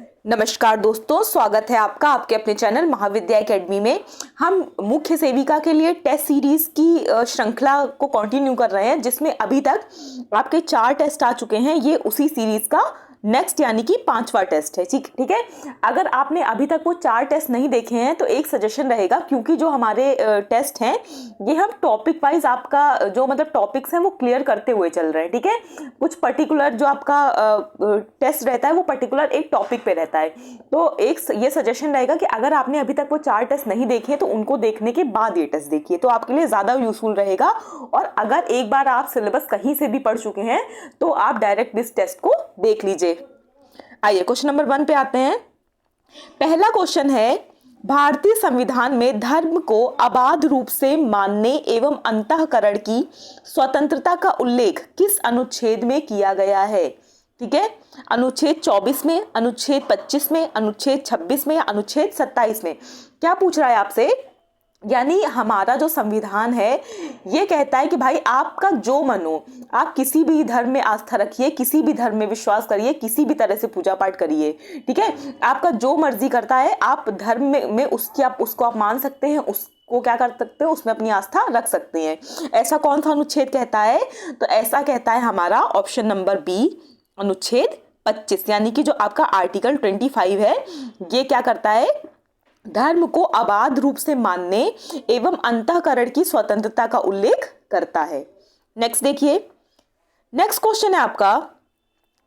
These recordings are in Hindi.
नमस्कार दोस्तों, स्वागत है आपका आपके अपने चैनल महाविद्या एकेडमी में। हम मुख्य सेविका के लिए टेस्ट सीरीज की श्रृंखला को कंटिन्यू कर रहे हैं, जिसमें अभी तक आपके 4 टेस्ट आ चुके हैं। ये उसी सीरीज का नेक्स्ट यानी कि 5वां टेस्ट है। ठीक है। अगर आपने अभी तक वो 4 टेस्ट नहीं देखे हैं तो एक सजेशन रहेगा, क्योंकि जो हमारे टेस्ट हैं ये हम टॉपिक वाइज आपका जो टॉपिक्स हैं वो क्लियर करते हुए चल रहे हैं। ठीक है। कुछ पर्टिकुलर जो आपका टेस्ट रहता है वो पर्टिकुलर एक टॉपिक पे रहता है। तो एक ये सजेशन रहेगा कि अगर आपने अभी तक वो 4 टेस्ट नहीं देखे तो उनको देखने के बाद ये टेस्ट देखिए, तो आपके लिए ज्यादा यूजफुल रहेगा। और अगर एक बार आप सिलेबस कहीं से भी पढ़ चुके हैं तो आप डायरेक्ट इस टेस्ट को देख लीजिए। आइए क्वेश्चन नंबर 1 पे आते हैं। पहला क्वेश्चन है, भारतीय संविधान में धर्म को अबाध रूप से मानने एवं अंतःकरण की स्वतंत्रता का उल्लेख किस अनुच्छेद में किया गया है? ठीक है। अनुच्छेद 24 में, अनुच्छेद 25 में, अनुच्छेद 26 में या अनुच्छेद 27 में? क्या पूछ रहा है आपसे? यानी हमारा जो संविधान है ये कहता है कि भाई आपका जो मन हो, आप किसी भी धर्म में आस्था रखिए, किसी भी धर्म में विश्वास करिए, किसी भी तरह से पूजा पाठ करिए। ठीक है। आपका जो मर्जी करता है, आप धर्म में उसको आप मान सकते हैं, उसको क्या कर सकते हैं, उसमें अपनी आस्था रख सकते हैं। ऐसा कौन सा अनुच्छेद कहता है? तो ऐसा कहता है हमारा ऑप्शन नंबर बी, अनुच्छेद 25। यानी कि जो आपका आर्टिकल 25 है ये क्या करता है? धर्म को अबाध रूप से मानने एवं अंतःकरण की स्वतंत्रता का उल्लेख करता है। नेक्स्ट देखिए, नेक्स्ट क्वेश्चन है आपका,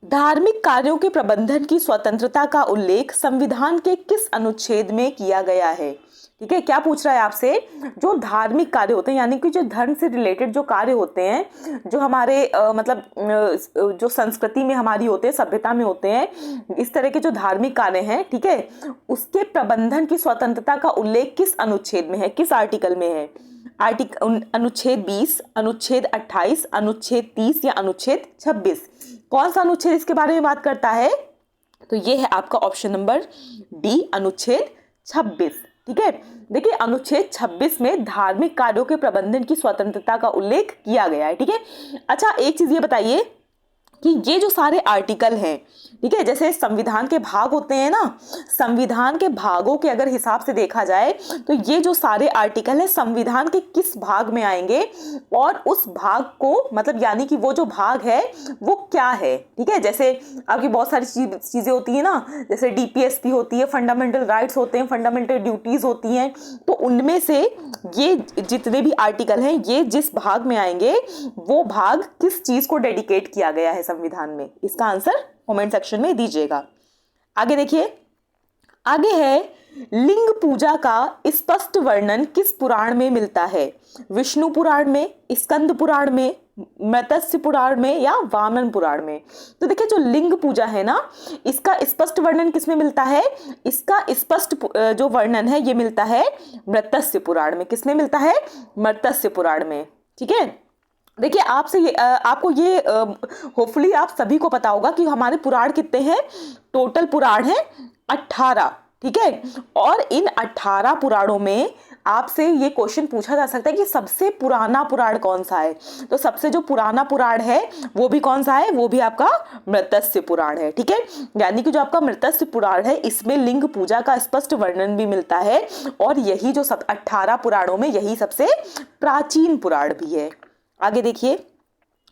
धार्मिक कार्यों के प्रबंधन की स्वतंत्रता का उल्लेख संविधान के किस अनुच्छेद में किया गया है? ठीक है। क्या पूछ रहा है आपसे? जो धार्मिक कार्य होते हैं, यानी कि जो धर्म से रिलेटेड जो कार्य होते हैं, जो हमारे जो संस्कृति में हमारी होते हैं, सभ्यता में होते हैं, इस तरह के जो धार्मिक कार्य हैं, ठीक है, उसके प्रबंधन की स्वतंत्रता का उल्लेख किस अनुच्छेद में है, किस आर्टिकल में है? अनुच्छेद 20, अनुच्छेद 28, अनुच्छेद 30 या अनुच्छेद 26? कौन सा अनुच्छेद इसके बारे में बात करता है? तो ये है आपका ऑप्शन नंबर डी, अनुच्छेद 26। ठीक है। देखिए, अनुच्छेद 26 में धार्मिक कार्यों के प्रबंधन की स्वतंत्रता का उल्लेख किया गया है। ठीक है। अच्छा, एक चीज ये बताइए कि ये जो सारे आर्टिकल हैं, ठीक है, जैसे संविधान के भाग होते हैं ना, संविधान के भागों के अगर हिसाब से देखा जाए तो ये जो सारे आर्टिकल हैं संविधान के किस भाग में आएंगे, और उस भाग को यानी कि वो जो भाग है वो क्या है? ठीक है। जैसे आपकी बहुत सारी चीजें होती है ना, जैसे डीपीएसपी होती है, फंडामेंटल राइट्स होते हैं, फंडामेंटल ड्यूटीज होती हैं, तो उनमें से ये जितने भी आर्टिकल हैं ये जिस भाग में आएंगे वो भाग किस चीज को डेडिकेट किया गया है संविधान में? इसका आंसर कमेंट सेक्शन में दीजिएगा। आगे देखिए, आगे है, लिंग पूजा का स्पष्ट वर्णन किस पुराण में मिलता है? विष्णु पुराण में, स्कंद पुराण में, मत्स्य पुराण में या वामन पुराण में? तो देखिए, जो लिंग पूजा है ना, इसका स्पष्ट वर्णन किसमें मिलता है? इसका स्पष्ट जो वर्णन है ये मिलता है मत्स्य पुराण में। किसमें मिलता है? मत्स्य पुराण में। ठीक है। देखिए, आपको ये होपफुली आप सभी को पता होगा कि हमारे पुराण कितने हैं? टोटल पुराण है 18। ठीक है। और इन 18 पुराणों में आपसे ये क्वेश्चन पूछा जा सकता है कि सबसे पुराना पुराण कौन सा है? तो सबसे जो पुराना पुराण है वो भी कौन सा है? वो भी आपका मत्स्य पुराण है। ठीक है। यानी कि जो आपका मत्स्य पुराण है इसमें लिंग पूजा का स्पष्ट वर्णन भी मिलता है, और यही जो 18 पुराणों में यही सबसे प्राचीन पुराण भी है। आगे देखिए,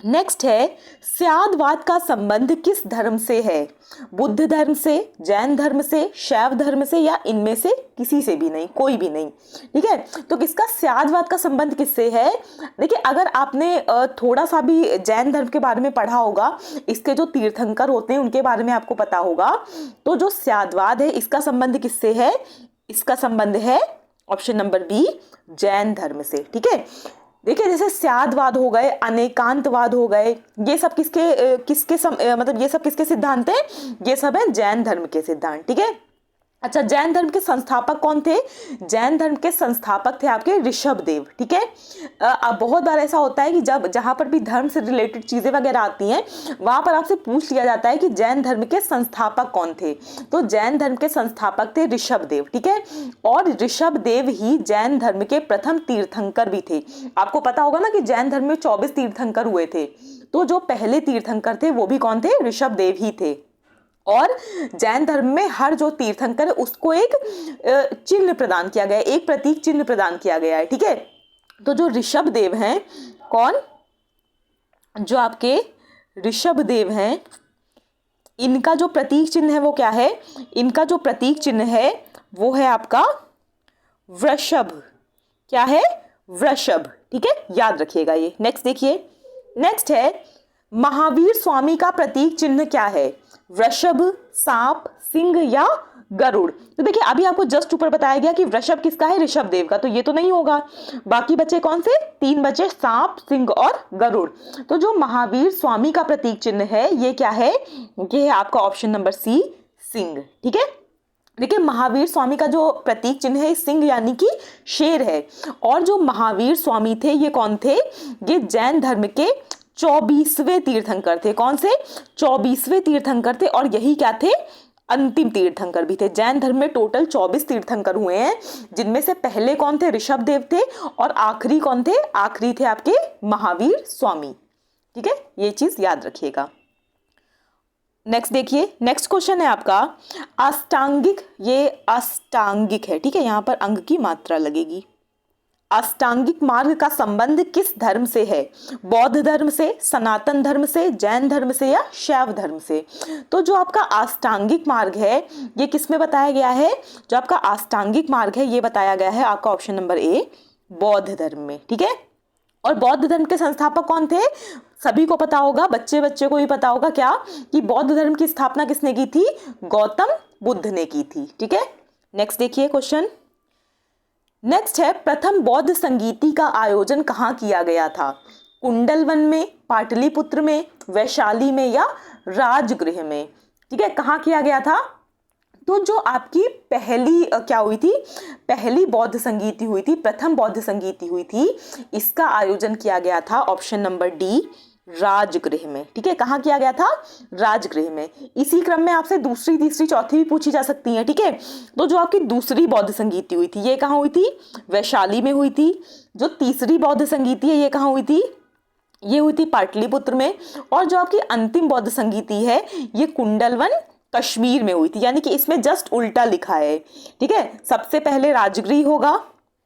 नेक्स्ट है, स्यादवाद का संबंध किस धर्म से है? बुद्ध धर्म से, जैन धर्म से, शैव धर्म से या इनमें से किसी से भी नहीं, कोई भी नहीं? ठीक है। तो किसका स्यादवाद का संबंध किससे है? देखिए, अगर आपने थोड़ा सा भी जैन धर्म के बारे में पढ़ा होगा, इसके जो तीर्थंकर होते हैं उनके बारे में आपको पता होगा, तो जो स्यादवाद है इसका संबंध किससे है? इसका संबंध है ऑप्शन नंबर बी, जैन धर्म से। ठीक है। देखिए, जैसे स्यादवाद हो गए, अनेकांतवाद हो गए, ये सब ये सब किसके सिद्धांत हैं? ये सब है जैन धर्म के सिद्धांत। ठीक है। अच्छा, जैन धर्म के संस्थापक कौन थे? जैन धर्म के संस्थापक थे आपके ऋषभ देव। ठीक है। अब बहुत बार ऐसा होता है कि जहां पर भी धर्म से रिलेटेड चीजें वगैरह आती हैं वहां पर आपसे पूछ लिया जाता है कि जैन धर्म के संस्थापक कौन थे? तो जैन धर्म के संस्थापक थे ऋषभ देव। ठीक है। और ऋषभ देव ही जैन धर्म के प्रथम तीर्थंकर भी थे। आपको पता होगा ना कि जैन धर्म में 24 तीर्थंकर हुए थे, तो जो पहले तीर्थंकर थे वो भी कौन थे? ऋषभ देव ही थे। और जैन धर्म में हर जो तीर्थंकर है उसको एक चिन्ह प्रदान किया गया है, एक प्रतीक चिन्ह प्रदान किया गया है। ठीक है, तो जो ऋषभ देव हैं, कौन, जो आपके ऋषभ देव हैं, इनका जो प्रतीक चिन्ह है वो क्या है, इनका जो प्रतीक चिन्ह है वो है आपका वृषभ। क्या है, वृषभ। ठीक है, याद रखिएगा ये। नेक्स्ट देखिए, नेक्स्ट है महावीर स्वामी का प्रतीक चिन्ह क्या है, वृषभ, सांप, सिंह या गरुड़। तो देखिए अभी आपको जस्ट ऊपर बताया गया कि वृषभ किसका है, ऋषभ देव का, तो ये तो नहीं होगा। बाकी बचे कौन से, 3 बचे, सांप, सिंह और गरुड़। तो जो महावीर स्वामी का प्रतीक चिन्ह है ये क्या है, ये है आपका ऑप्शन नंबर सी, सिंह। ठीक है, देखिए महावीर स्वामी का जो प्रतीक चिन्ह है सिंह यानी कि शेर है। और जो महावीर स्वामी थे ये कौन थे, ये जैन धर्म के 24वें तीर्थंकर थे। कौन से, 24वें तीर्थंकर थे, और यही क्या थे, अंतिम तीर्थंकर भी थे। जैन धर्म में टोटल 24 तीर्थंकर हुए हैं, जिनमें से पहले कौन थे, ऋषभ देव थे, और आखिरी कौन थे, आखिरी थे आपके महावीर स्वामी। ठीक है, ये चीज याद रखिएगा। नेक्स्ट देखिए, नेक्स्ट क्वेश्चन है आपका अष्टांगिक, ये अष्टांगिक है। ठीक है, यहां पर अंग की मात्रा लगेगी। अष्टांगिक मार्ग का संबंध किस धर्म से है, बौद्ध धर्म से, सनातन धर्म से, जैन धर्म से या शैव धर्म से। तो जो आपका अष्टांगिक मार्ग है ये किस में बताया गया है, जो आपका अष्टांगिक मार्ग है ये बताया गया है आपका ऑप्शन नंबर ए, बौद्ध धर्म में। ठीक है, और बौद्ध धर्म के संस्थापक कौन थे, सभी को पता होगा, बच्चे बच्चे को भी पता होगा क्या, कि बौद्ध धर्म की स्थापना किसने की थी, गौतम बुद्ध ने की थी। ठीक है, नेक्स्ट देखिए क्वेश्चन। नेक्स्ट है प्रथम बौद्ध संगीति का आयोजन कहाँ किया गया था, कुंडलवन में, पाटलिपुत्र में, वैशाली में या राजगृह में। ठीक है, कहाँ किया गया था, तो जो आपकी पहली क्या हुई थी, पहली बौद्ध संगीति हुई थी, प्रथम बौद्ध संगीति हुई थी, इसका आयोजन किया गया था ऑप्शन नंबर डी, राजगृह में। ठीक है, कहाँ किया गया था, राजगृह में। इसी क्रम में आपसे दूसरी, तीसरी, चौथी भी पूछी जा सकती है। ठीक है, तो जो आपकी दूसरी बौद्ध संगीति हुई थी ये कहाँ हुई थी, वैशाली में हुई थी। जो तीसरी बौद्ध संगीति है ये कहाँ हुई थी, ये हुई थी पाटलिपुत्र में। और जो आपकी अंतिम बौद्ध संगीति है ये कुंडलवन, कश्मीर में हुई थी। यानी कि इसमें जस्ट उल्टा लिखा है। ठीक है, सबसे पहले राजगृह होगा,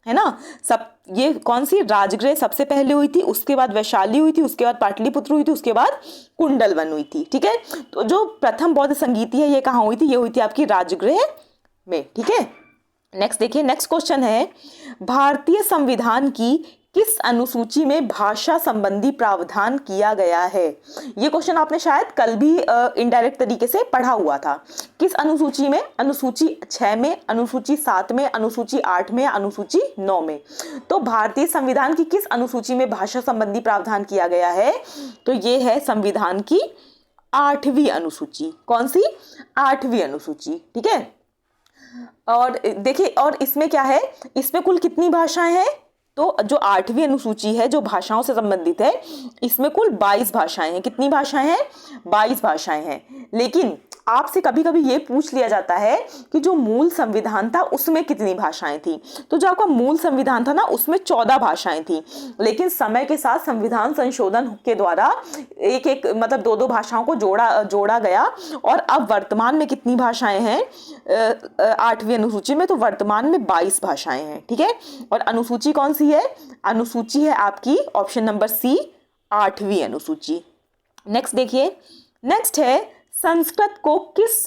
है ना, सब ये कौन सी, राजगृह सबसे पहले हुई थी, उसके बाद वैशाली हुई थी, उसके बाद पाटलिपुत्र हुई थी, उसके बाद कुंडलवन हुई थी। ठीक है, तो जो प्रथम बौद्ध संगीति है ये कहाँ हुई थी, ये हुई थी आपकी राजगृह में। ठीक है, नेक्स्ट देखिए, नेक्स्ट क्वेश्चन है भारतीय संविधान की किस अनुसूची में भाषा संबंधी प्रावधान किया गया है। ये क्वेश्चन आपने शायद कल भी इनडायरेक्ट तरीके से पढ़ा हुआ था। किस अनुसूची में, अनुसूची 6 में, अनुसूची 7 में, अनुसूची 8 में, अनुसूची 9 में। तो भारतीय संविधान की किस अनुसूची में भाषा संबंधी प्रावधान किया गया है, तो ये है संविधान की 8वीं अनुसूची। कौन सी, 8वीं अनुसूची। ठीक है, और देखिए, और इसमें क्या है, इसमें कुल कितनी भाषाएं हैं, तो जो 8वीं अनुसूची है जो भाषाओं से संबंधित है इसमें कुल 22 भाषाएं हैं। कितनी भाषाएं हैं, 22 भाषाएं हैं। लेकिन आपसे कभी कभी ये पूछ लिया जाता है कि जो मूल संविधान था उसमें कितनी भाषाएं थी। तो जो आपका मूल संविधान था ना उसमें 14 भाषाएं थी, लेकिन समय के साथ संविधान संशोधन के द्वारा एक एक मतलब 2-2 भाषाओं को जोड़ा गया। और अब वर्तमान में कितनी भाषाएं हैं 8वीं अनुसूची में, तो वर्तमान में 22 भाषाएं हैं। ठीक है, और अनुसूची कौन सी है, अनुसूची है आपकी ऑप्शन नंबर सी, 8वीं अनुसूची। नेक्स्ट देखिए, नेक्स्ट है संस्कृत को किस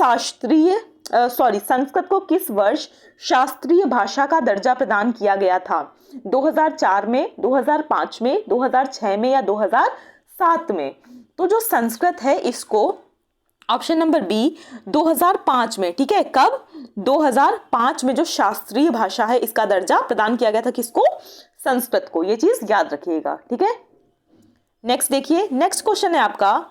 वर्ष शास्त्रीय भाषा का दर्जा प्रदान किया गया था, 2004 में, 2005 में, 2006 में या 2007 में। तो जो संस्कृत है इसको ऑप्शन नंबर बी 2005 में। ठीक है, कब, 2005 में जो शास्त्रीय भाषा है इसका दर्जा प्रदान किया गया था, किसको, संस्कृत को। ये चीज याद रखिएगा। ठीक है, नेक्स्ट देखिए, नेक्स्ट क्वेश्चन है आपका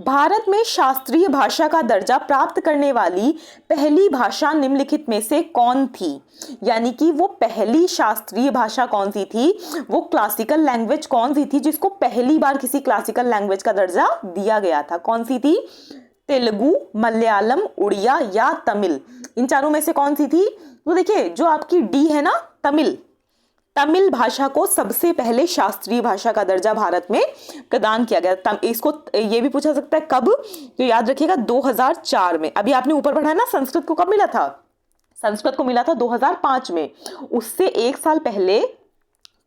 भारत में शास्त्रीय भाषा का दर्जा प्राप्त करने वाली पहली भाषा निम्नलिखित में से कौन थी। यानी कि वो पहली शास्त्रीय भाषा कौन सी थी, वो क्लासिकल लैंग्वेज कौन सी थी जिसको पहली बार किसी क्लासिकल लैंग्वेज का दर्जा दिया गया था, कौन सी थी, तेलुगु, मलयालम, उड़िया या तमिल। इन चारों में से कौन सी थी, तो देखिए जो आपकी डी है ना, तमिल, तमिल भाषा को सबसे पहले शास्त्रीय भाषा का दर्जा भारत में प्रदान किया गया। इसको ये भी पूछा सकता है कब, तो याद रखिएगा 2004 में। अभी आपने ऊपर पढ़ा ना संस्कृत को कब मिला था, संस्कृत को मिला था 2005 में। उससे एक साल पहले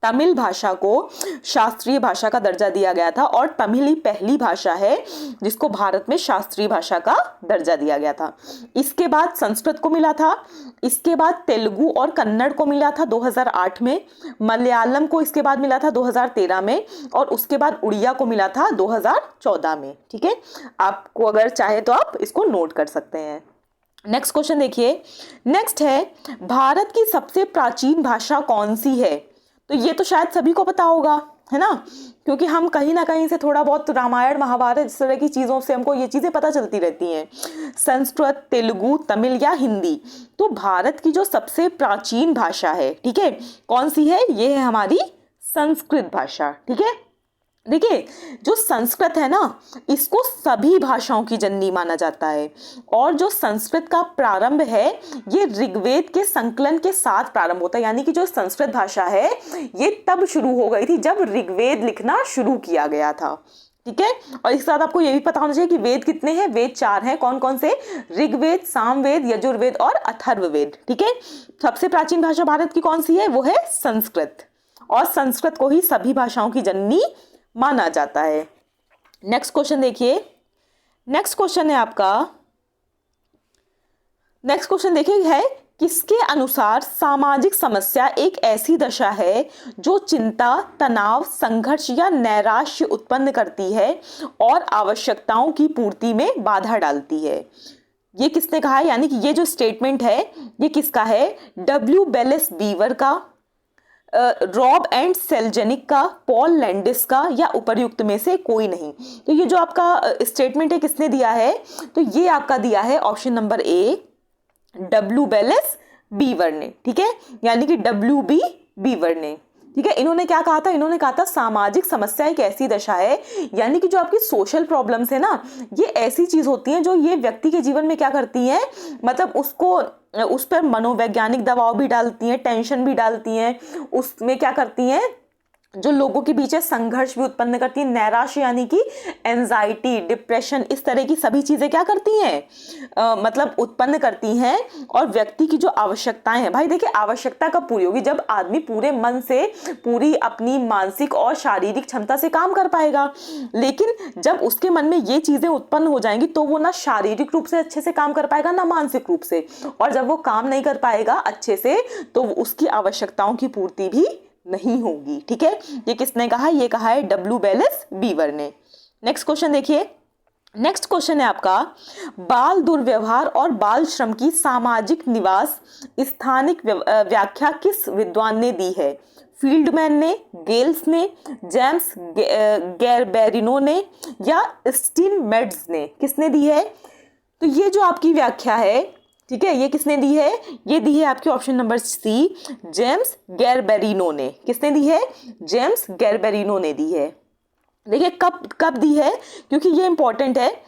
तमिल भाषा को शास्त्रीय भाषा का दर्जा दिया गया था, और तमिल ही पहली भाषा है जिसको भारत में शास्त्रीय भाषा का दर्जा दिया गया था। इसके बाद संस्कृत को मिला था, इसके बाद तेलुगु और कन्नड़ को मिला था 2008 में, मलयालम को इसके बाद मिला था 2013 में, और उसके बाद उड़िया को मिला था 2014 में। ठीक है, आपको अगर चाहे तो आप इसको नोट कर सकते हैं। नेक्स्ट क्वेश्चन देखिए, नेक्स्ट है भारत की सबसे प्राचीन भाषा कौन सी है। तो ये तो शायद सभी को पता होगा, है ना, क्योंकि हम कहीं ना कहीं से थोड़ा बहुत रामायण महाभारत इस तरह की चीज़ों से हमको ये चीज़ें पता चलती रहती हैं। संस्कृत, तेलुगु, तमिल या हिंदी। तो भारत की जो सबसे प्राचीन भाषा है, ठीक है, कौन सी है, ये है हमारी संस्कृत भाषा। ठीक है, देखिए जो संस्कृत है ना, इसको सभी भाषाओं की जननी माना जाता है, और जो संस्कृत का प्रारंभ है ये ऋग्वेद के संकलन के साथ प्रारंभ होता है। यानी कि जो संस्कृत भाषा है ये तब शुरू हो गई थी जब ऋग्वेद लिखना शुरू किया गया था। ठीक है, और इसके साथ आपको ये भी पता होना चाहिए कि वेद कितने हैं, वेद 4 हैं। कौन कौन से, ऋग्वेद, सामवेद, यजुर्वेद और अथर्ववेद। ठीक है, सबसे प्राचीन भाषा भारत की कौन सी है, वो है संस्कृत, और संस्कृत को ही सभी भाषाओं की जननी माना जाता है। नेक्स्ट क्वेश्चन देखिए, नेक्स्ट क्वेश्चन है आपका, नेक्स्ट क्वेश्चन देखिए है किसके अनुसार सामाजिक समस्या एक ऐसी दशा है जो चिंता, तनाव, संघर्ष या नैराश्य उत्पन्न करती है और आवश्यकताओं की पूर्ति में बाधा डालती है। ये किसने कहा है, यानी कि ये जो स्टेटमेंट है ये किसका है, डब्ल्यू बेलिस बीवर का, रॉब एंड सेल्जेनिक का, पॉल लैंडिस का, या उपर्युक्त में से कोई नहीं। तो ये जो आपका स्टेटमेंट है किसने दिया है, तो ये आपका दिया है option number A, W Bayliss Beaver ने। ठीक है, यानी कि डब्ल्यू बी बीवर ने। ठीक है, इन्होंने क्या कहा था, इन्होंने कहा था सामाजिक समस्या एक ऐसी दशा है, यानी कि जो आपकी सोशल प्रॉब्लम्स है ना, ये ऐसी चीज होती हैं जो ये व्यक्ति के जीवन में क्या करती हैं, मतलब उसको उस पर मनोवैज्ञानिक दबाव भी डालती हैं, टेंशन भी डालती हैं, उसमें क्या करती हैं, जो लोगों के बीच संघर्ष भी उत्पन्न करती है, नैराश्य यानी कि एंजाइटी, डिप्रेशन, इस तरह की सभी चीजें क्या करती हैं, मतलब उत्पन्न करती हैं। और व्यक्ति की जो आवश्यकताएं हैं, भाई देखिए आवश्यकता कब पूरी होगी, जब आदमी पूरे मन से, पूरी अपनी मानसिक और शारीरिक क्षमता से काम कर पाएगा। लेकिन जब उसके मन में ये चीजें उत्पन्न हो जाएंगी तो वो ना शारीरिक रूप से अच्छे से काम कर पाएगा ना मानसिक रूप से, और जब वो काम नहीं कर पाएगा अच्छे से तो उसकी आवश्यकताओं की पूर्ति भी नहीं होगी। ठीक है, ये किसने कहा, ये कहा है डब्ल्यू बेलिस बीवर ने। नेक्स्ट क्वेश्चन देखिए, नेक्स्ट क्वेश्चन है आपका, बाल दुर्व्यवहार और बाल श्रम की सामाजिक निवास स्थानिक व्याख्या किस विद्वान ने दी है, फील्डमैन ने, गेल्स ने, जेम्स गैरबेरिनो ने, या स्टीनमेट्ज ने, किसने दी है। तो ये जो आपकी व्याख्या है, ठीक है, ये किसने दी है, ये दी है आपकी ऑप्शन नंबर सी, जेम्स गैरबेरिनो ने। किसने दी है, जेम्स गैरबेरिनो ने दी है। देखिए कब कब दी है, क्योंकि ये इंपॉर्टेंट है।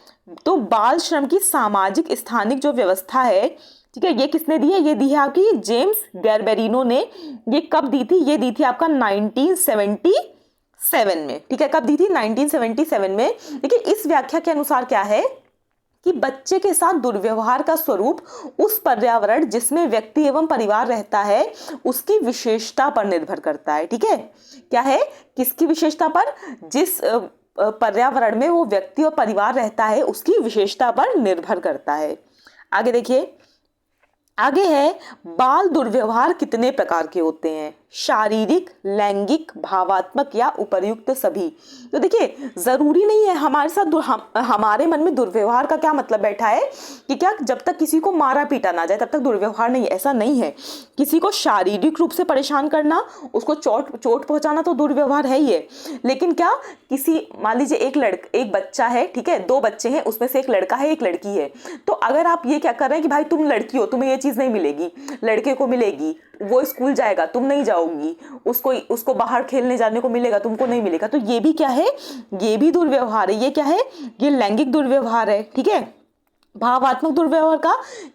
तो बाल श्रम की सामाजिक स्थानिक जो व्यवस्था है, ठीक है, ये किसने दी है, ये दी है आपकी जेम्स गैरबेरिनो ने। ये कब दी थी, ये दी थी आपका 1977 में। ठीक है, कब दी थी, 1977 में। देखिए इस व्याख्या के अनुसार क्या है कि बच्चे के साथ दुर्व्यवहार का स्वरूप उस पर्यावरण जिसमें व्यक्ति एवं परिवार रहता है उसकी विशेषता पर निर्भर करता है। ठीक है, क्या है, किसकी विशेषता पर, जिस पर्यावरण में वो व्यक्ति और परिवार रहता है उसकी विशेषता पर निर्भर करता है। आगे देखिए, आगे है बाल दुर्व्यवहार कितने प्रकार के होते हैं, शारीरिक, लैंगिक, भावात्मक या उपर्युक्त सभी। तो देखिए जरूरी नहीं है हमारे साथ हमारे मन में दुर्व्यवहार का क्या मतलब बैठा है कि क्या जब तक किसी को मारा पीटा ना जाए तब तक दुर्व्यवहार नहीं है, ऐसा नहीं है। किसी को शारीरिक रूप से परेशान करना, उसको चोट पहुंचाना तो दुर्व्यवहार है ही है। लेकिन क्या किसी, मान लीजिए एक बच्चा है, ठीक है, 2 बच्चे हैं, उसमें से एक लड़का है एक लड़की है, तो अगर आप ये क्या कर रहे हैं कि भाई तुम लड़की हो, तुम्हें ये चीज नहीं मिलेगी, लड़के को मिलेगी, वो स्कूल जाएगा तुम नहीं जाओगी, उसको बाहर खेलने जाने को मिलेगा तुमको नहीं मिलेगा, तो ये भी क्या है, ये भी दुर्व्यवहार है। ये क्या है, ये लैंगिक दुर्व्यवहार है। ठीक है, भावात्मक दुर्व्यवहार का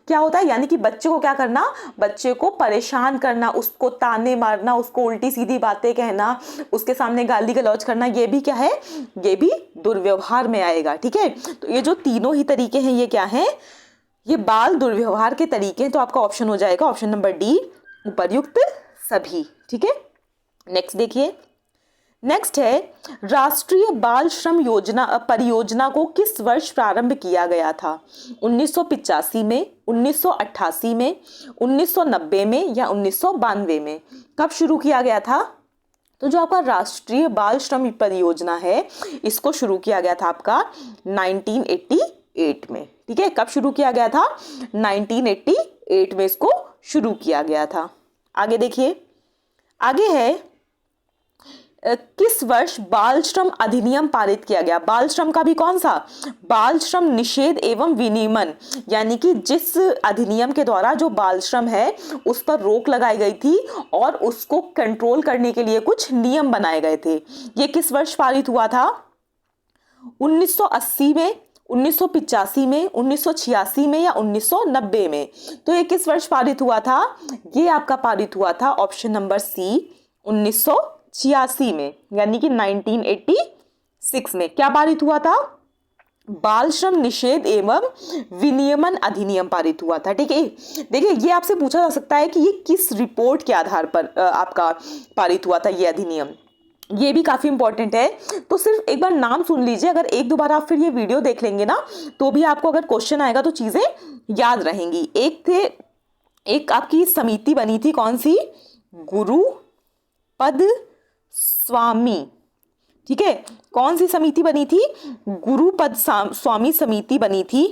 क्या होता है, यानी कि बच्चे को क्या करना, बच्चे को परेशान करना, उसको ताने मारना, उसको उल्टी सीधी बातें कहना, उसके सामने गाली गलौज करना, ये भी क्या है, ये भी दुर्व्यवहार में आएगा। ठीक है, तो ये जो तीनों ही तरीके हैं ये क्या है, ये बाल दुर्व्यवहार के तरीके हैं। तो आपका ऑप्शन हो जाएगा ऑप्शन नंबर डी, उपर्युक्त सभी। ठीक है, नेक्स्ट देखिए, नेक्स्ट है राष्ट्रीय बाल श्रम योजना परियोजना को किस वर्ष प्रारंभ किया गया था? 1985 में, 1988 में, 1990 में या 1992 में? कब शुरू किया गया था? तो जो आपका राष्ट्रीय बाल श्रम परियोजना है इसको शुरू किया गया था आपका 1988 में। ठीक है, कब शुरू किया गया था? 1988 में इसको शुरू किया गया था। आगे देखिए, आगे है किस वर्ष बाल श्रम अधिनियम पारित किया गया? बाल श्रम का भी कौन सा? बाल श्रम निषेध एवं विनियमन, यानी कि जिस अधिनियम के द्वारा जो बाल श्रम है उस पर रोक लगाई गई थी और उसको कंट्रोल करने के लिए कुछ नियम बनाए गए थे। ये किस वर्ष पारित हुआ था? 1980 में, 1985 में, 1986 में या 1990 में? तो ये किस वर्ष पारित हुआ था? ये आपका पारित हुआ था ऑप्शन नंबर सी, 1986 में, यानी कि 1986 में क्या पारित हुआ था? बाल श्रम निषेध एवं विनियमन अधिनियम पारित हुआ था। ठीक है, देखिए ये आपसे पूछा जा सकता है कि ये किस रिपोर्ट के आधार पर आपका पारित हुआ था ये अधिनियम, ये भी काफी इंपॉर्टेंट है। तो सिर्फ एक बार नाम सुन लीजिए, अगर एक दो बार आप फिर ये वीडियो देख लेंगे ना तो भी आपको अगर क्वेश्चन आएगा तो चीजें याद रहेंगी। एक आपकी समिति बनी थी, कौन सी? गुरुपद स्वामी। ठीक है, कौन सी समिति बनी थी? गुरुपद स्वामी समिति बनी थी।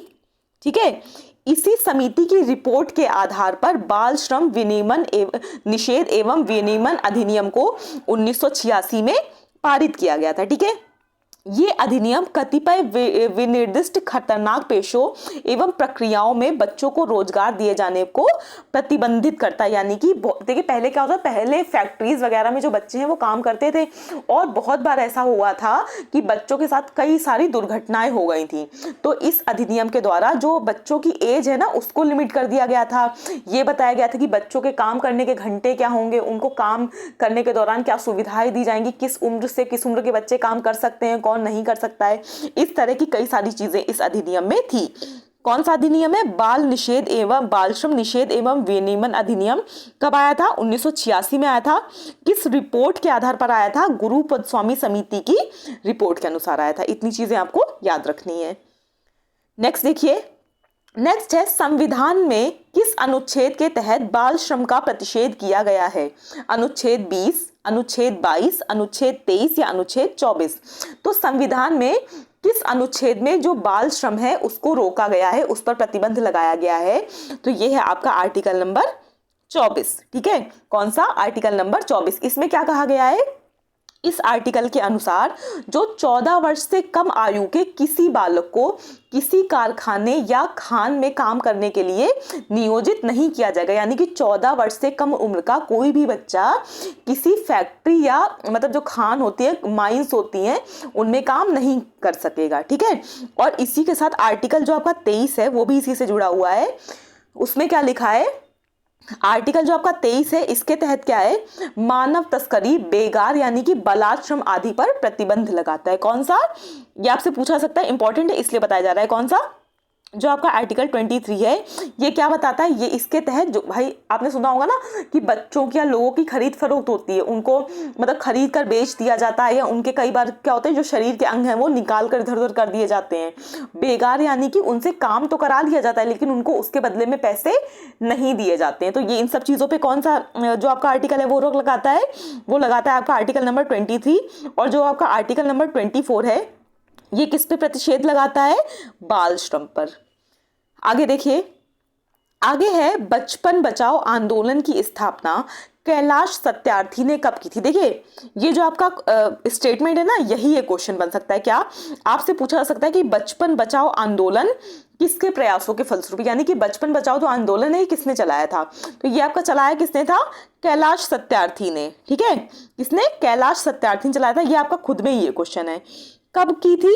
ठीक है, इसी समिति की रिपोर्ट के आधार पर बाल श्रम विनियमन निषेध एवं विनियमन अधिनियम को 1986 में पारित किया गया था। ठीक है, ये अधिनियम कतिपय विनिर्दिष्ट खतरनाक पेशों एवं प्रक्रियाओं में बच्चों को रोजगार दिए जाने को प्रतिबंधित करता है। यानी कि देखिए पहले क्या होता, पहले फैक्ट्रीज वगैरह में जो बच्चे हैं वो काम करते थे और बहुत बार ऐसा हुआ था कि बच्चों के साथ कई सारी दुर्घटनाएं हो गई थी। तो इस अधिनियम के द्वारा जो बच्चों की एज है ना उसको लिमिट कर दिया गया था। ये बताया गया था कि बच्चों के काम करने के घंटे क्या होंगे, उनको काम करने के दौरान क्या सुविधाएं दी जाएंगी, किस उम्र से किस उम्र के बच्चे काम कर सकते हैं, कौन नहीं कर सकता है, इस तरह की कई सारी चीजें इस अधिनियम में थी। कौन सा अधिनियम है? बाल निषेध एवं बाल श्रम निषेध एवं विनियमन अधिनियम। कब आया था? 1986 में आया था। किस रिपोर्ट के आधार पर आया था? गुरुपद स्वामी समिति की रिपोर्ट के अनुसार आया था। इतनी चीजें आपको याद रखनी है। नेक्स्ट देखिए, नेक्स्ट है संविधान में किस अनुच्छेद के तहत बाल श्रम का प्रतिषेध किया गया है? अनुच्छेद 20, अनुच्छेद 22, अनुच्छेद 23 या अनुच्छेद 24? तो संविधान में किस अनुच्छेद में जो बाल श्रम है उसको रोका गया है, उस पर प्रतिबंध लगाया गया है? तो ये है आपका आर्टिकल नंबर 24। ठीक है, कौन सा? Article number 24। इसमें क्या कहा गया है? इस आर्टिकल के अनुसार जो 14 वर्ष से कम आयु के किसी बालक को किसी कारखाने या खान में काम करने के लिए नियोजित नहीं किया जाएगा। यानी कि 14 वर्ष से कम उम्र का कोई भी बच्चा किसी फैक्ट्री या मतलब जो खान होती है, माइंस होती हैं, उनमें काम नहीं कर सकेगा। ठीक है, और इसी के साथ आर्टिकल जो आपका 23 है वो भी इसी से जुड़ा हुआ है। उसमें क्या लिखा है? आर्टिकल जो आपका 23 है इसके तहत क्या है? मानव तस्करी, बेगार यानी कि बलात्श्रम आदि पर प्रतिबंध लगाता है। कौन सा? ये आपसे पूछा सकता है, इंपॉर्टेंट है इसलिए बताया जा रहा है। कौन सा? जो आपका आर्टिकल 23 है ये क्या बताता है? ये इसके तहत जो भाई आपने सुना होगा ना कि बच्चों की या लोगों की खरीद फरोख्त होती है, उनको मतलब खरीद कर बेच दिया जाता है, या उनके कई बार क्या होता है जो शरीर के अंग हैं वो निकाल कर इधर उधर कर दिए जाते हैं। बेगार यानी कि उनसे काम तो करा लिया जाता है लेकिन उनको उसके बदले में पैसे नहीं दिए जाते हैं। तो ये इन सब चीज़ों पर कौन सा जो आपका आर्टिकल है वो रोक लगाता है? वो लगाता है आपका आर्टिकल नंबर 23। और जो आपका आर्टिकल नंबर 24 है ये किस पे प्रतिषेध लगाता है? बाल श्रम पर। आगे देखिए, आगे है बचपन बचाओ आंदोलन की स्थापना कैलाश सत्यार्थी ने कब की थी? देखिए ये जो आपका स्टेटमेंट है ना, यही एक क्वेश्चन बन सकता है। क्या आपसे पूछा जा सकता है कि बचपन बचाओ आंदोलन किसके प्रयासों के फलस्वरूप, यानी कि बचपन बचाओ जो आंदोलन है किसने चलाया था? तो ये आपका चलाया किसने था? कैलाश सत्यार्थी ने। ठीक है, किसने? कैलाश सत्यार्थी ने चलाया था। ये आपका खुद में ही ये क्वेश्चन है। कब की थी?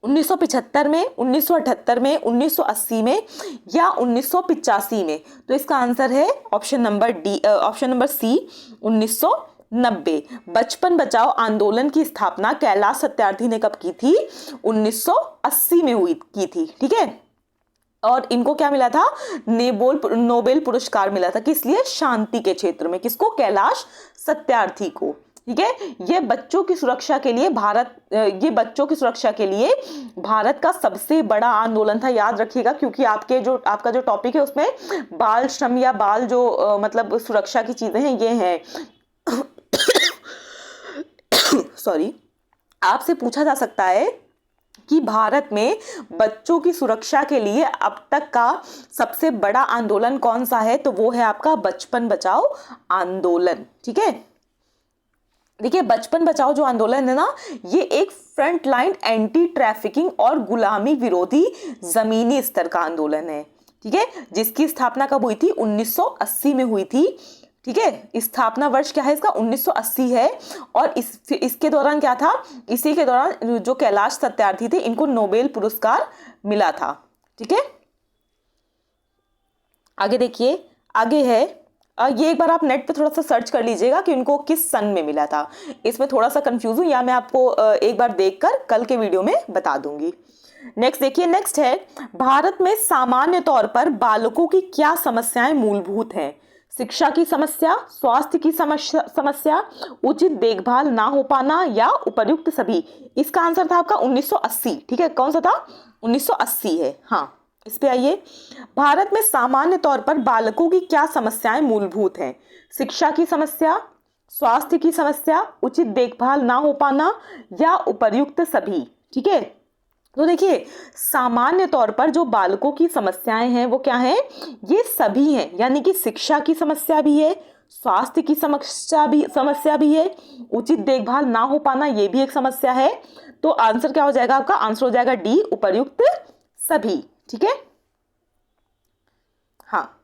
1975 में, 1978 में, 1980 में या 1985 में? तो इसका आंसर है ऑप्शन नंबर सी, 1990। बचपन बचाओ आंदोलन की स्थापना कैलाश सत्यार्थी ने कब की थी? 1980 में की थी। ठीक है, और इनको क्या मिला था? नोबेल पुरस्कार मिला था। किस लिए? शांति के क्षेत्र में। किसको? कैलाश सत्यार्थी को। ठीक है, ये बच्चों की सुरक्षा के लिए भारत का सबसे बड़ा आंदोलन था, याद रखिएगा, क्योंकि आपका जो टॉपिक है उसमें बाल श्रम या बाल जो मतलब सुरक्षा की चीजें हैं ये हैं। सॉरी, आपसे पूछा जा सकता है कि भारत में बच्चों की सुरक्षा के लिए अब तक का सबसे बड़ा आंदोलन कौन सा है? तो वो है आपका बचपन बचाओ आंदोलन। ठीक है, देखिए बचपन बचाओ जो आंदोलन है ना, ये एक फ्रंट लाइन एंटी ट्रैफिकिंग और गुलामी विरोधी जमीनी स्तर का आंदोलन है। ठीक है, जिसकी स्थापना कब हुई थी? 1980 में हुई थी। ठीक है, स्थापना वर्ष क्या है इसका? 1980 है। और इसके दौरान क्या था? इसी के दौरान जो कैलाश सत्यार्थी थे इनको नोबेल पुरस्कार मिला था। ठीक है, आगे देखिए, आगे है ये एक बार आप नेट पे थोड़ा सा सर्च कर लीजिएगा कि उनको किस सन में मिला था। इसमें थोड़ा सा कंफ्यूज हूँ, या मैं आपको एक बार देखकर कल के वीडियो में बता दूंगी। नेक्स्ट देखिए, नेक्स्ट है भारत में सामान्य तौर पर बालकों की क्या समस्याएं मूलभूत हैं? शिक्षा की समस्या, स्वास्थ्य की समस्या, उचित देखभाल ना हो पाना या उपर्युक्त सभी। इसका आंसर था आपका 1980। ठीक है, कौन सा था? 1980 है। हाँ, इस पे आइए, भारत में सामान्य तौर पर बालकों की क्या समस्याएं मूलभूत हैं? शिक्षा की समस्या, स्वास्थ्य की समस्या, उचित देखभाल ना हो पाना या उपर्युक्त सभी। ठीक है, तो देखिए सामान्य तौर पर जो बालकों की समस्याएं हैं वो क्या हैं? ये सभी हैं, यानी कि शिक्षा की समस्या भी है, स्वास्थ्य की समस्या भी है, उचित देखभाल ना हो पाना ये भी एक समस्या है। तो आंसर क्या हो जाएगा आपका? आंसर हो जाएगा डी, उपर्युक्त सभी। ठीक है, हाँ,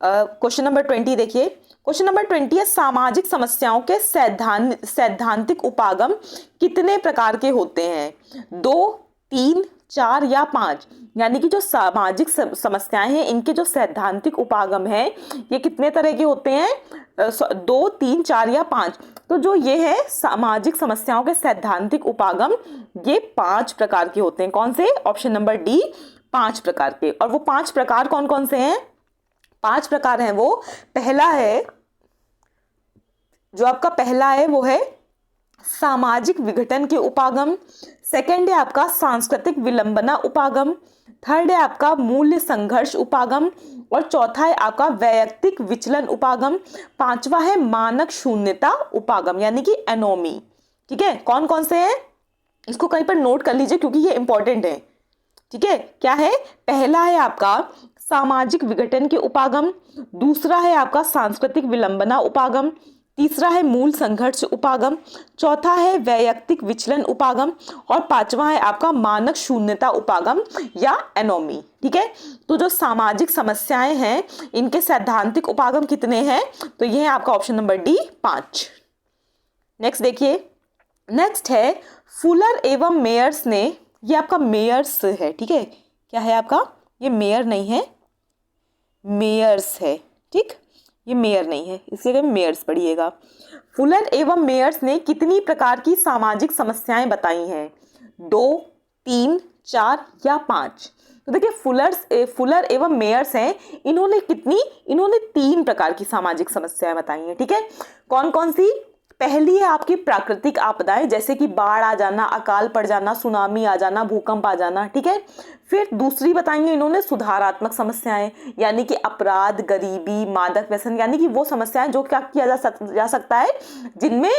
क्वेश्चन नंबर 20 देखिए, क्वेश्चन नंबर 20 है सामाजिक समस्याओं के सैद्धांतिक उपागम कितने प्रकार के होते हैं? 2, 3, 4 या 5? यानी कि जो सामाजिक समस्याएं हैं इनके जो सैद्धांतिक उपागम हैं ये कितने तरह के होते हैं? 2, 3, 4 या 5? तो जो ये है सामाजिक समस्याओं के सैद्धांतिक उपागम ये 5 प्रकार के होते हैं। कौन से? ऑप्शन नंबर डी, 5 प्रकार के। और वो 5 प्रकार कौन कौन से हैं? 5 प्रकार हैं वो, पहला है, जो आपका पहला है वो है सामाजिक विघटन के उपागम। सेकंड है आपका सांस्कृतिक विलंबना उपागम। थर्ड है आपका मूल्य संघर्ष उपागम। और चौथा है आपका वैयक्तिक विचलन उपागम। पांचवा है मानक शून्यता उपागम, यानी कि एनोमी। ठीक है, कौन कौन से हैं इसको कहीं पर नोट कर लीजिए क्योंकि ये इंपॉर्टेंट है। ठीक है, क्या है? पहला है आपका सामाजिक विघटन के उपागम, दूसरा है आपका सांस्कृतिक विलंबना उपागम, तीसरा है मूल संघर्ष उपागम, चौथा है वैयक्तिक विचलन उपागम और पांचवा है आपका मानक शून्यता उपागम या एनोमी। ठीक है, तो जो सामाजिक समस्याएं हैं इनके सैद्धांतिक उपागम कितने हैं? तो ये है आपका ऑप्शन नंबर डी, 5। नेक्स्ट देखिए, नेक्स्ट है फुलर एवं मेयर्स ने, ये आपका मेयर्स है। ठीक है, क्या है आपका? ये मेयर नहीं है, मेयर्स है। ठीक, ये मेयर नहीं है, इसके लिए मेयर्स पढ़िएगा। फुलर एवं मेयर्स ने कितनी प्रकार की सामाजिक समस्याएं बताई हैं? 2, 3, 4 या 5? तो देखिए फुलर एवं मेयर्स हैं, इन्होंने 3 प्रकार की सामाजिक समस्याएं बताई हैं। ठीक है, कौन कौन सी? पहली है आपकी प्राकृतिक आपदाएं, जैसे कि बाढ़ आ जाना, अकाल पड़ जाना, सुनामी आ जाना, भूकंप आ जाना। ठीक है, फिर दूसरी बताएंगे इन्होंने सुधारात्मक समस्याएं, यानी कि अपराध, गरीबी, मादक व्यसन, यानी कि वो समस्याएं जो क्या किया जा सकता है, जिनमें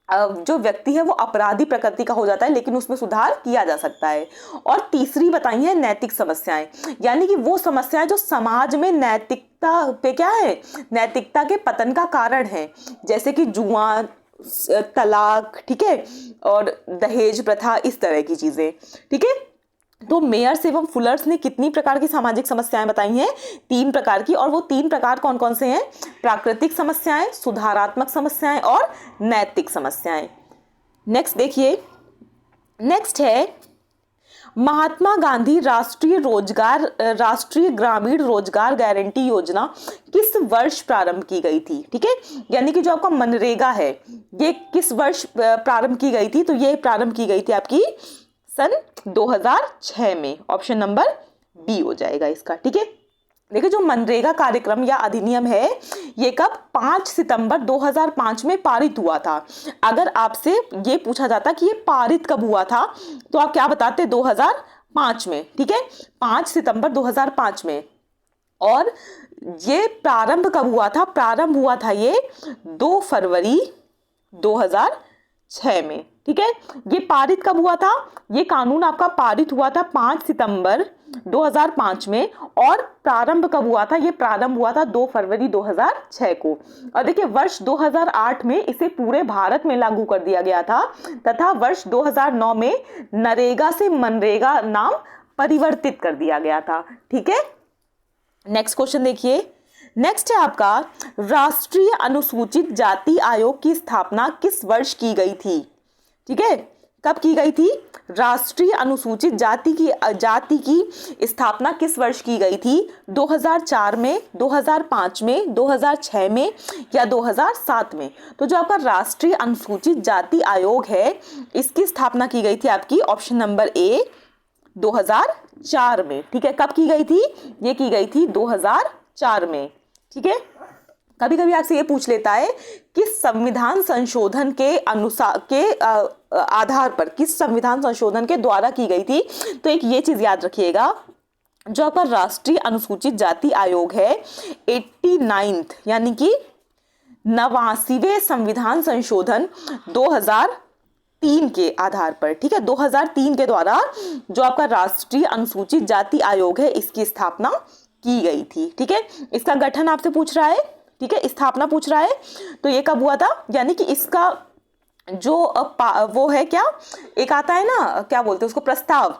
जो व्यक्ति है वो अपराधी प्रकृति का हो जाता है लेकिन उसमें सुधार किया जा सकता है। और तीसरी बताई है नैतिक समस्याएं, यानी कि वो समस्याएं जो समाज में नैतिकता पे क्या है, नैतिकता के पतन का कारण है, जैसे कि जुआ, तलाक, ठीक है, और दहेज प्रथा, इस तरह की चीजें। ठीक है, तो मेयर्स एवं फुलर्स ने कितनी प्रकार की सामाजिक समस्याएं बताई हैं? 3 प्रकार की। और वो 3 प्रकार कौन कौन से हैं? प्राकृतिक समस्याएं, सुधारात्मक समस्याएं और नैतिक समस्याएं। नेक्स्ट देखिए, नेक्स्ट है महात्मा गांधी राष्ट्रीय ग्रामीण रोजगार गारंटी योजना किस वर्ष प्रारंभ की गई थी? ठीक है, यानी कि जो आपका मनरेगा है ये किस वर्ष प्रारंभ की गई थी? तो ये प्रारंभ की गई थी आपकी सन 2006 में। ऑप्शन नंबर बी हो जाएगा इसका। ठीक है, देखिए जो मनरेगा कार्यक्रम या अधिनियम है ये कब 5 सितंबर 2005 में पारित हुआ था। अगर आपसे ये पूछा जाता कि ये पारित कब हुआ था तो आप क्या बताते? 2005 में। ठीक है, 5 सितंबर 2005 में। और ये प्रारंभ कब हुआ था? प्रारंभ हुआ था ये 2 फरवरी 2006 में। ठीक है, ये पारित कब हुआ था? ये कानून आपका पारित हुआ था 5 सितंबर 2005 में। और प्रारंभ कब हुआ था? ये प्रारंभ हुआ था 2 फरवरी 2006 को। और देखिए वर्ष 2008 में इसे पूरे भारत में लागू कर दिया गया था तथा वर्ष 2009 में नरेगा से मनरेगा नाम परिवर्तित कर दिया गया था। ठीक है, नेक्स्ट क्वेश्चन देखिए। नेक्स्ट है आपका राष्ट्रीय अनुसूचित जाति आयोग की स्थापना किस वर्ष की गई थी? ठीक है, कब की गई थी? राष्ट्रीय अनुसूचित जाति की स्थापना किस वर्ष की गई थी? 2004 में, 2005 में, 2006 में या 2007 में? तो जो आपका राष्ट्रीय अनुसूचित जाति आयोग है इसकी स्थापना की गई थी आपकी ऑप्शन नंबर ए 2004 में। ठीक है, कब की गई थी? ये की गई थी 2004 में। ठीक है, कभी कभी आपसे ये पूछ लेता है किस संविधान संशोधन के आधार पर, किस संविधान संशोधन के द्वारा की गई थी? तो एक ये चीज याद रखिएगा, जो आपका राष्ट्रीय अनुसूचित जाति आयोग है 89th यानी कि 89वें संविधान संशोधन 2003 के आधार पर। ठीक है, 2003 के द्वारा जो आपका राष्ट्रीय अनुसूचित जाति आयोग है इसकी स्थापना की गई थी। ठीक है, इसका गठन आपसे पूछ रहा है। ठीक है, स्थापना पूछ रहा है तो ये कब हुआ था? यानी कि इसका जो वो है क्या, एक आता है ना, क्या बोलते हैं उसको, प्रस्ताव,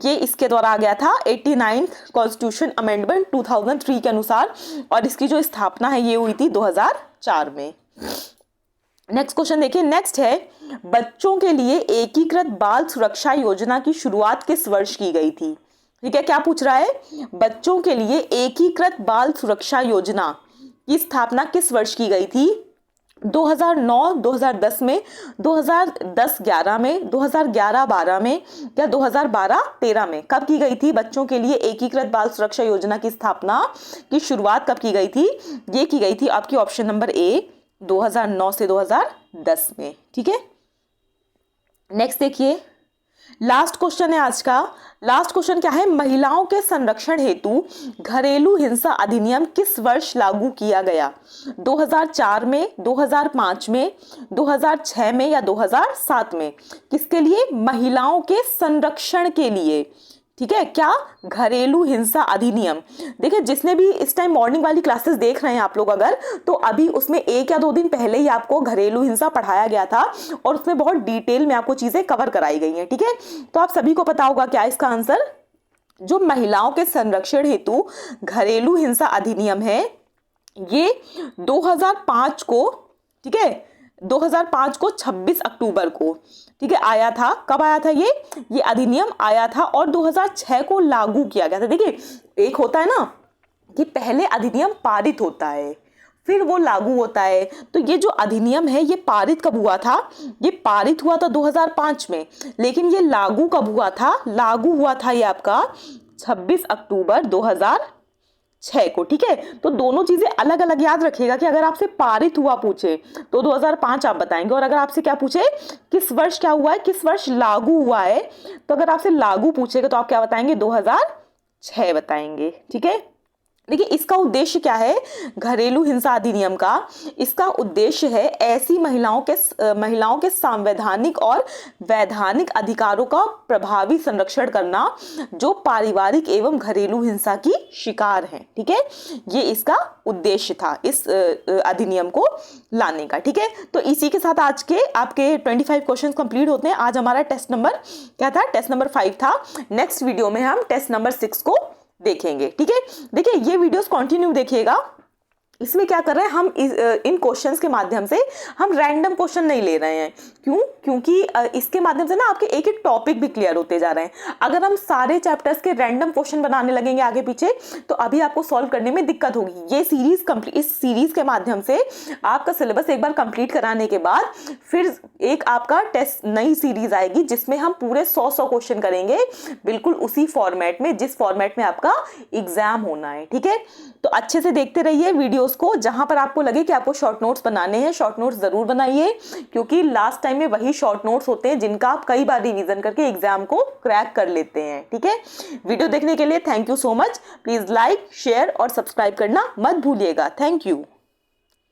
ये इसके द्वारा आ गया था 89th कॉन्स्टिट्यूशन अमेंडमेंट 2003 के अनुसार। और इसकी जो स्थापना है ये हुई थी 2004 में। नेक्स्ट क्वेश्चन देखिए। नेक्स्ट है बच्चों के लिए एकीकृत बाल सुरक्षा योजना की शुरुआत किस वर्ष की गई थी? ठीक है, क्या पूछ रहा है? बच्चों के लिए एकीकृत बाल सुरक्षा योजना की स्थापना किस वर्ष की गई थी? 2009, 2010 में, 2010-11 में, 2011-12 में या 2012-13 में? कब की गई थी बच्चों के लिए एकीकृत बाल सुरक्षा योजना की स्थापना की शुरुआत कब की गई थी? ये की गई थी आपकी ऑप्शन नंबर ए 2009 से 2010 में। ठीक है, नेक्स्ट देखिए, लास्ट क्वेश्चन है आज का। लास्ट क्वेश्चन क्या है? महिलाओं के संरक्षण हेतु घरेलू हिंसा अधिनियम किस वर्ष लागू किया गया? 2004 में, 2005 में, 2006 में या 2007 में? किसके लिए? महिलाओं के संरक्षण के लिए। ठीक है, क्या? घरेलू हिंसा अधिनियम। देखिए जिसने भी इस टाइम मॉर्निंग वाली क्लासेस देख रहे हैं आप लोग अगर, तो अभी उसमें 1 या 2 दिन पहले ही आपको घरेलू हिंसा पढ़ाया गया था और उसमें बहुत डिटेल में आपको चीजें कवर कराई गई हैं। ठीक है, तो आप सभी को पता होगा क्या इसका आंसर? जो महिलाओं के संरक्षण हेतु घरेलू हिंसा अधिनियम है ये 2005 को, ठीक है, 2005 को 26 अक्टूबर को, ठीक है, आया था। कब आया था ये अधिनियम आया था और 2006 को लागू किया गया था। देखिए एक होता है ना कि पहले अधिनियम पारित होता है फिर वो लागू होता है। तो ये जो अधिनियम है ये पारित कब हुआ था? ये पारित हुआ था 2005 में, लेकिन ये लागू कब हुआ था? लागू हुआ था ये आपका 26 अक्टूबर 2006 को। ठीक है, तो दोनों चीजें अलग अलग याद रखिएगा कि अगर आपसे पारित हुआ पूछे तो 2005 आप बताएंगे, और अगर आपसे क्या पूछे किस वर्ष क्या हुआ है, किस वर्ष लागू हुआ है, तो अगर आपसे लागू पूछेगा तो आप क्या बताएंगे? 2006 बताएंगे। ठीक है, देखिए इसका उद्देश्य क्या है घरेलू हिंसा अधिनियम का? इसका उद्देश्य है ऐसी महिलाओं के संवैधानिक और वैधानिक अधिकारों का प्रभावी संरक्षण करना जो पारिवारिक एवं घरेलू हिंसा की शिकार हैं। ठीक है, ये इसका उद्देश्य था इस अधिनियम को लाने का। ठीक है, तो इसी के साथ आज के आपके 25 क्वेश्चन कंप्लीट होते हैं। आज हमारा टेस्ट नंबर क्या था? टेस्ट नंबर 5 था। नेक्स्ट वीडियो में हम टेस्ट नंबर 6 को देखेंगे। ठीक है, देखिए ये वीडियोस कंटिन्यू देखिएगा, इसमें क्या कर रहे हैं हम इन क्वेश्चंस के माध्यम से हम रैंडम क्वेश्चन नहीं ले रहे हैं। क्यों? क्योंकि इसके माध्यम से ना आपके एक एक टॉपिक भी क्लियर होते जा रहे हैं। अगर हम सारे चैप्टर्स के रैंडम क्वेश्चन बनाने लगेंगे आगे पीछे तो अभी आपको सॉल्व करने में दिक्कत होगी। ये सीरीज कंप्लीट, इस सीरीज के माध्यम से आपका सिलेबस एक बार कंप्लीट कराने के बाद फिर एक आपका टेस्ट नई सीरीज आएगी जिसमें हम पूरे 100 क्वेश्चन करेंगे, बिल्कुल उसी फॉर्मेट में जिस फॉर्मेट में आपका एग्जाम होना है। ठीक है, तो अच्छे से देखते रहिए वीडियोस को। जहां पर आपको लगे कि आपको शॉर्ट नोट्स बनाने हैं, शॉर्ट नोट्स जरूर बनाइए, क्योंकि लास्ट टाइम में वही शॉर्ट नोट्स होते हैं जिनका आप कई बार रिवीजन करके एग्जाम को क्रैक कर लेते हैं। ठीक है, वीडियो देखने के लिए thank you so much. Please like, share और सब्सक्राइब करना मत भूलिएगा। Thank you.